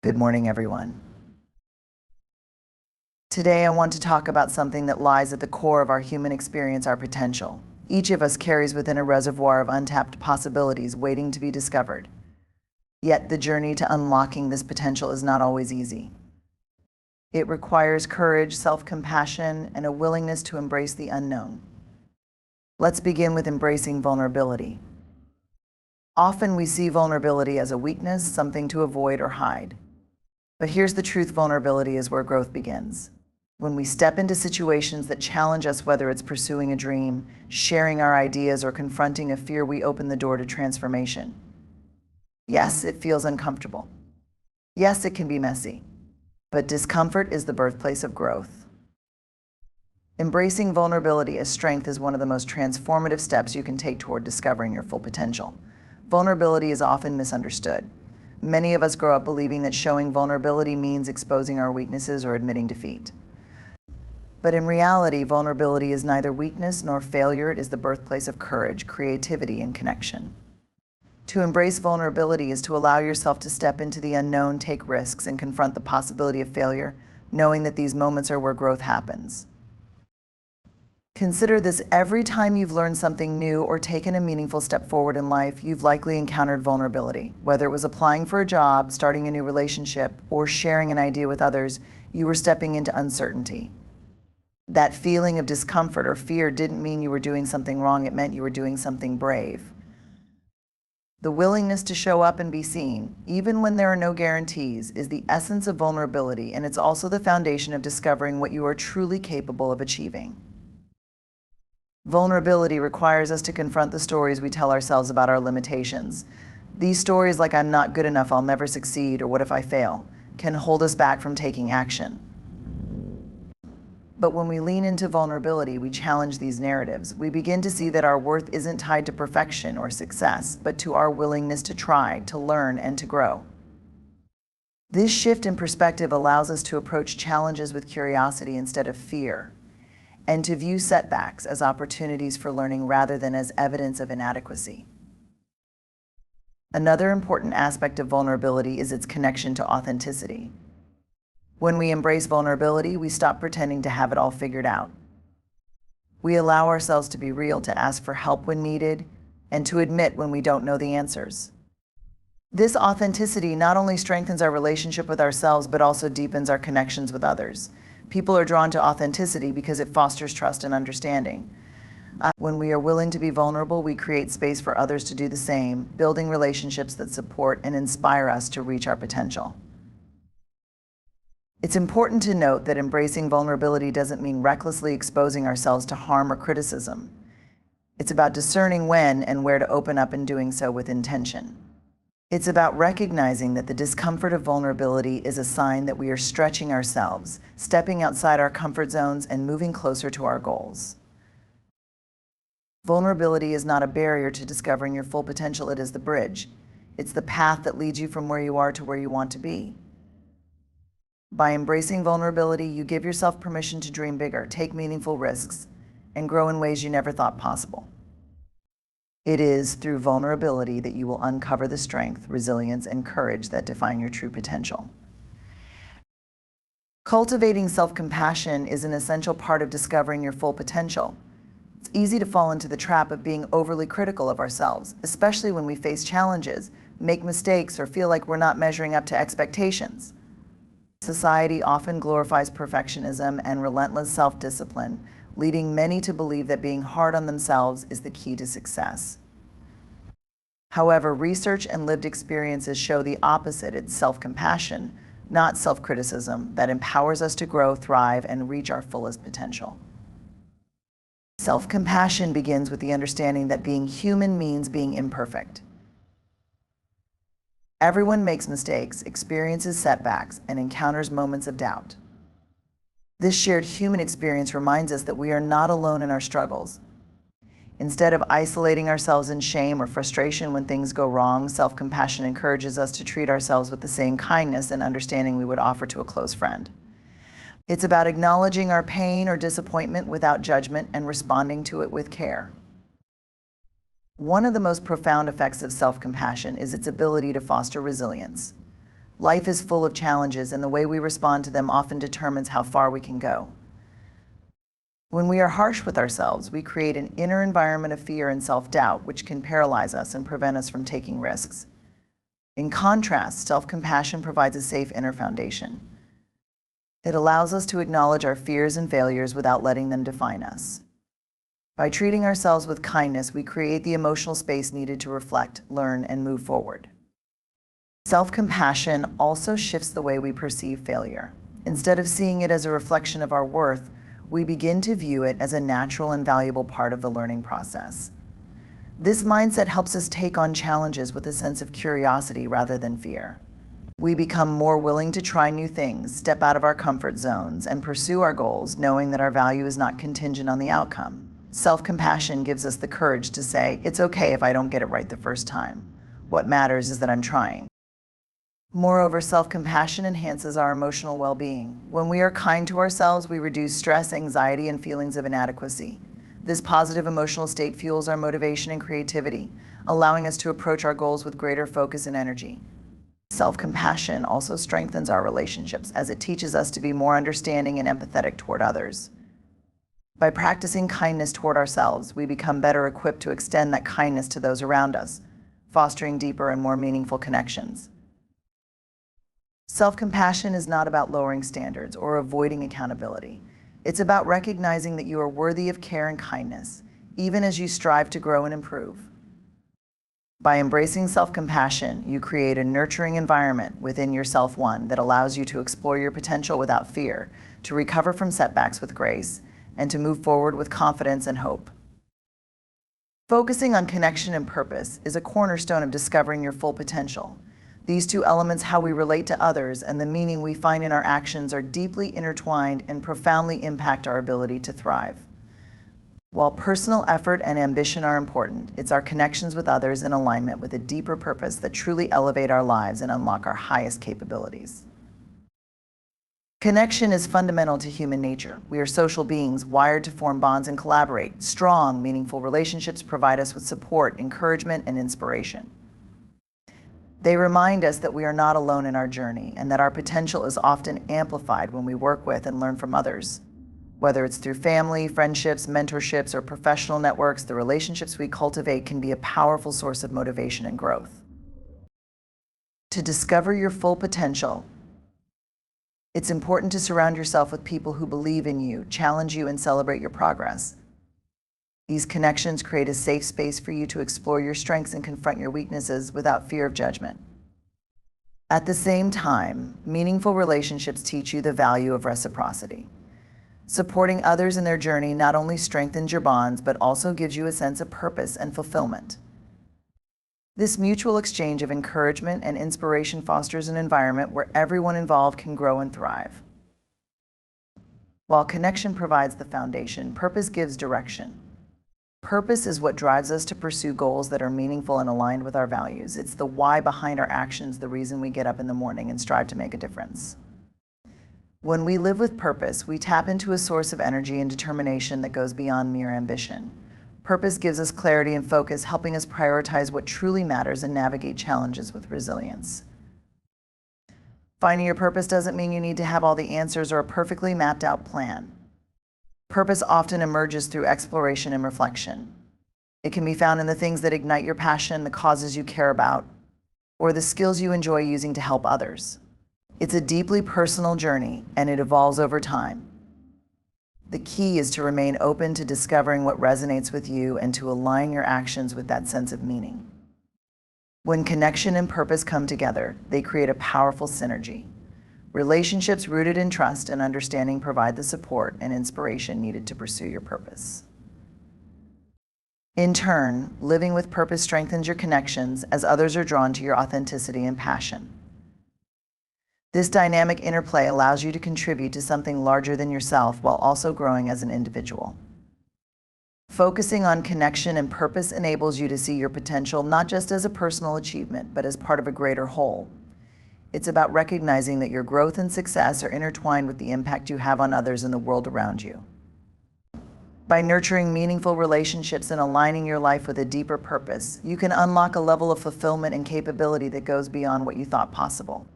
Good morning, everyone. Today, I want to talk about something that lies at the core of our human experience, our potential. Each of us carries within a reservoir of untapped possibilities waiting to be discovered. Yet, the journey to unlocking this potential is not always easy. It requires courage, self-compassion, and a willingness to embrace the unknown. Let's begin with embracing vulnerability. Often we see vulnerability as a weakness, something to avoid or hide. But here's the truth: vulnerability is where growth begins. When we step into situations that challenge us, whether it's pursuing a dream, sharing our ideas, or confronting a fear, we open the door to transformation. Yes, it feels uncomfortable. Yes, it can be messy. But discomfort is the birthplace of growth. Embracing vulnerability as strength is one of the most transformative steps you can take toward discovering your full potential. Vulnerability is often misunderstood. Many of us grow up believing that showing vulnerability means exposing our weaknesses or admitting defeat. But in reality, vulnerability is neither weakness nor failure. It is the birthplace of courage, creativity, and connection. To embrace vulnerability is to allow yourself to step into the unknown, take risks, and confront the possibility of failure, knowing that these moments are where growth happens. Consider this: every time you've learned something new or taken a meaningful step forward in life, you've likely encountered vulnerability. Whether it was applying for a job, starting a new relationship, or sharing an idea with others, you were stepping into uncertainty. That feeling of discomfort or fear didn't mean you were doing something wrong, it meant you were doing something brave. The willingness to show up and be seen, even when there are no guarantees, is the essence of vulnerability, and it's also the foundation of discovering what you are truly capable of achieving. Vulnerability requires us to confront the stories we tell ourselves about our limitations. These stories, like "I'm not good enough, I'll never succeed," or "what if I fail," can hold us back from taking action. But when we lean into vulnerability, we challenge these narratives. We begin to see that our worth isn't tied to perfection or success, but to our willingness to try, to learn, and to grow. This shift in perspective allows us to approach challenges with curiosity instead of fear, and to view setbacks as opportunities for learning rather than as evidence of inadequacy. Another important aspect of vulnerability is its connection to authenticity. When we embrace vulnerability, we stop pretending to have it all figured out. We allow ourselves to be real, to ask for help when needed, and to admit when we don't know the answers. This authenticity not only strengthens our relationship with ourselves, but also deepens our connections with others. People are drawn to authenticity because it fosters trust and understanding. When we are willing to be vulnerable, we create space for others to do the same, building relationships that support and inspire us to reach our potential. It's important to note that embracing vulnerability doesn't mean recklessly exposing ourselves to harm or criticism. It's about discerning when and where to open up, and doing so with intention. It's about recognizing that the discomfort of vulnerability is a sign that we are stretching ourselves, stepping outside our comfort zones, and moving closer to our goals. Vulnerability is not a barrier to discovering your full potential, it is the bridge. It's the path that leads you from where you are to where you want to be. By embracing vulnerability, you give yourself permission to dream bigger, take meaningful risks, and grow in ways you never thought possible. It is through vulnerability that you will uncover the strength, resilience, and courage that define your true potential. Cultivating self-compassion is an essential part of discovering your full potential. It's easy to fall into the trap of being overly critical of ourselves, especially when we face challenges, make mistakes, or feel like we're not measuring up to expectations. Society often glorifies perfectionism and relentless self-discipline, leading many to believe that being hard on themselves is the key to success. However, research and lived experiences show the opposite. It's self-compassion, not self-criticism, that empowers us to grow, thrive, and reach our fullest potential. Self-compassion begins with the understanding that being human means being imperfect. Everyone makes mistakes, experiences setbacks, and encounters moments of doubt. This shared human experience reminds us that we are not alone in our struggles. Instead of isolating ourselves in shame or frustration when things go wrong, self-compassion encourages us to treat ourselves with the same kindness and understanding we would offer to a close friend. It's about acknowledging our pain or disappointment without judgment and responding to it with care. One of the most profound effects of self-compassion is its ability to foster resilience. Life is full of challenges, and the way we respond to them often determines how far we can go. When we are harsh with ourselves, we create an inner environment of fear and self-doubt, which can paralyze us and prevent us from taking risks. In contrast, self-compassion provides a safe inner foundation. It allows us to acknowledge our fears and failures without letting them define us. By treating ourselves with kindness, we create the emotional space needed to reflect, learn, and move forward. Self-compassion also shifts the way we perceive failure. Instead of seeing it as a reflection of our worth, we begin to view it as a natural and valuable part of the learning process. This mindset helps us take on challenges with a sense of curiosity rather than fear. We become more willing to try new things, step out of our comfort zones, and pursue our goals, knowing that our value is not contingent on the outcome. Self-compassion gives us the courage to say, it's okay if I don't get it right the first time. What matters is that I'm trying. Moreover, self-compassion enhances our emotional well-being. When we are kind to ourselves, we reduce stress, anxiety, and feelings of inadequacy. This positive emotional state fuels our motivation and creativity, allowing us to approach our goals with greater focus and energy. Self-compassion also strengthens our relationships, as it teaches us to be more understanding and empathetic toward others. By practicing kindness toward ourselves, we become better equipped to extend that kindness to those around us, fostering deeper and more meaningful connections. Self-compassion is not about lowering standards or avoiding accountability. It's about recognizing that you are worthy of care and kindness, even as you strive to grow and improve. By embracing self-compassion, you create a nurturing environment within yourself, one that allows you to explore your potential without fear, to recover from setbacks with grace, and to move forward with confidence and hope. Focusing on connection and purpose is a cornerstone of discovering your full potential. These two elements, how we relate to others and the meaning we find in our actions, are deeply intertwined and profoundly impact our ability to thrive. While personal effort and ambition are important, it's our connections with others in alignment with a deeper purpose that truly elevate our lives and unlock our highest capabilities. Connection is fundamental to human nature. We are social beings wired to form bonds and collaborate. Strong, meaningful relationships provide us with support, encouragement, and inspiration. They remind us that we are not alone in our journey and that our potential is often amplified when we work with and learn from others. Whether it's through family, friendships, mentorships, or professional networks, the relationships we cultivate can be a powerful source of motivation and growth. To discover your full potential, it's important to surround yourself with people who believe in you, challenge you, and celebrate your progress. These connections create a safe space for you to explore your strengths and confront your weaknesses without fear of judgment. At the same time, meaningful relationships teach you the value of reciprocity. Supporting others in their journey not only strengthens your bonds, but also gives you a sense of purpose and fulfillment. This mutual exchange of encouragement and inspiration fosters an environment where everyone involved can grow and thrive. While connection provides the foundation, purpose gives direction. Purpose is what drives us to pursue goals that are meaningful and aligned with our values. It's the why behind our actions, the reason we get up in the morning and strive to make a difference. When we live with purpose, we tap into a source of energy and determination that goes beyond mere ambition. Purpose gives us clarity and focus, helping us prioritize what truly matters and navigate challenges with resilience. Finding your purpose doesn't mean you need to have all the answers or a perfectly mapped out plan. Purpose often emerges through exploration and reflection. It can be found in the things that ignite your passion, the causes you care about, or the skills you enjoy using to help others. It's a deeply personal journey, and it evolves over time. The key is to remain open to discovering what resonates with you and to align your actions with that sense of meaning. When connection and purpose come together, they create a powerful synergy. Relationships rooted in trust and understanding provide the support and inspiration needed to pursue your purpose. In turn, living with purpose strengthens your connections as others are drawn to your authenticity and passion. This dynamic interplay allows you to contribute to something larger than yourself while also growing as an individual. Focusing on connection and purpose enables you to see your potential not just as a personal achievement, but as part of a greater whole. It's about recognizing that your growth and success are intertwined with the impact you have on others in the world around you. By nurturing meaningful relationships and aligning your life with a deeper purpose, you can unlock a level of fulfillment and capability that goes beyond what you thought possible.